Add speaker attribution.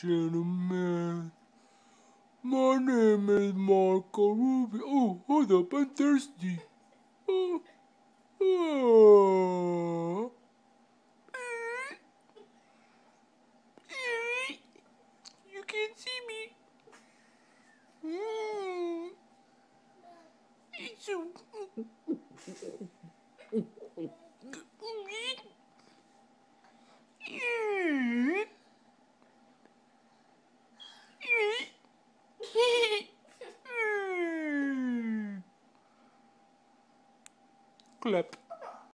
Speaker 1: gentlemen. My name is Marco Rubio. Oh, hold up, I'm thirsty. Oh, oh. You can't see me. It's so... Clap.